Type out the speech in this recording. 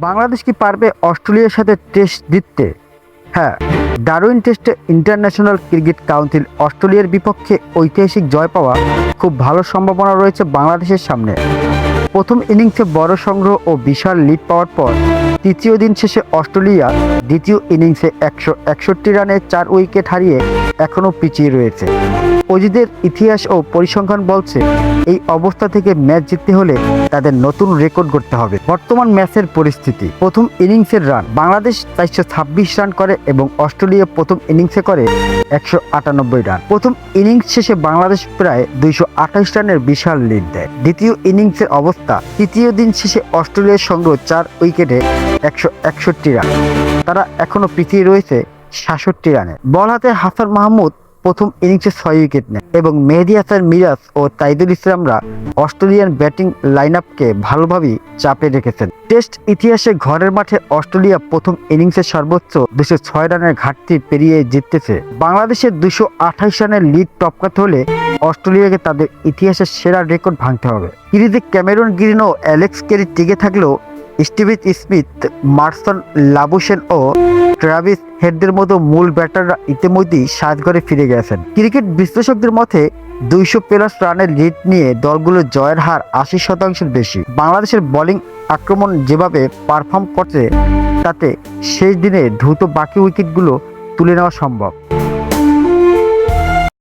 বাংলাদেশ কি পারবে অস্ট্রেলিয়ার সাথে টেস্ট জিততে? হ্যাঁ, ডারউইন টেস্টে ইন্টারন্যাশনাল ক্রিকেট কাউন্সিল অস্ট্রেলিয়ার বিপক্ষে ঐতিহাসিক জয় পাওয়া খুব ভালো সম্ভাবনা রয়েছে বাংলাদেশের সামনে। প্রথম ইনিংসে বড় সংগ্রহ ও বিশাল লিড পাওয়ার পর তৃতীয় দিন শেষে অস্ট্রেলিয়া দ্বিতীয় ইনিংসে 161 রানে 4 উইকেট হারিয়ে এখনও পিছিয়ে রয়েছে। অজিদের ইতিহাস ও পরিসংখ্যান বলছে এই অবস্থা থেকে ম্যাচ জিততে হলে তাদের নতুন রেকর্ড গড়তে হবে। বর্তমান ম্যাচের পরিস্থিতি: প্রথম ইনিংসের রান বাংলাদেশ 426 রান করে এবং অস্ট্রেলিয়া প্রথম ইনিংসে করে 198 রান। প্রথম ইনিংস শেষে বাংলাদেশ প্রায় 228 রানের বিশাল লিড দেয়। দ্বিতীয় ইনিংসের অবস্থা: তৃতীয় দিন শেষে অস্ট্রেলিয়ার সংগ্রহ 4 উইকেটে 161 রান। তারা এখনো পিছিয়ে রয়েছে 66 রানে। বল হাতে হাসান মাহমুদ প্রথম ইনিংসে 6 উইকেট নেয় এবং মেহেদী হাসান মিরাজ ও তাইজুল ইসলামরা অস্ট্রেলিয়ান ব্যাটিং লাইন আপকে ভালোভাবেই চাপে রেখেছেন। টেস্ট ইতিহাসে ঘরের মাঠে অস্ট্রেলিয়া প্রথম ইনিংসে সর্বোচ্চ 206 রানের ঘাটতি পেরিয়ে জিততেছে। বাংলাদেশের 228 রানের লিড টপকাতে হলে অস্ট্রেলিয়াকে তাদের ইতিহাসের সেরা রেকর্ড ভাঙতে হবে। সিরিজে ক্যামেরন গ্রিন ও অ্যালেক্স কেরি টিকে থাকলেও স্টিভ স্মিথ, মার্সন লাবুশেন ও ট্রাভিস হেডদের মতো মূল ব্যাটাররা ইতিমধ্যেই সাজঘরে ফিরে গেছেন। ক্রিকেট বিশ্লেষকদের মতে 200+ রানের লিড নিয়ে দলগুলোর জয়ের হার 80% বেশি। বাংলাদেশের বোলিং আক্রমণ যেভাবে পারফর্ম করছে তাতে শেষ দিনে দ্রুত বাকি উইকেটগুলো তুলে নেওয়া সম্ভব।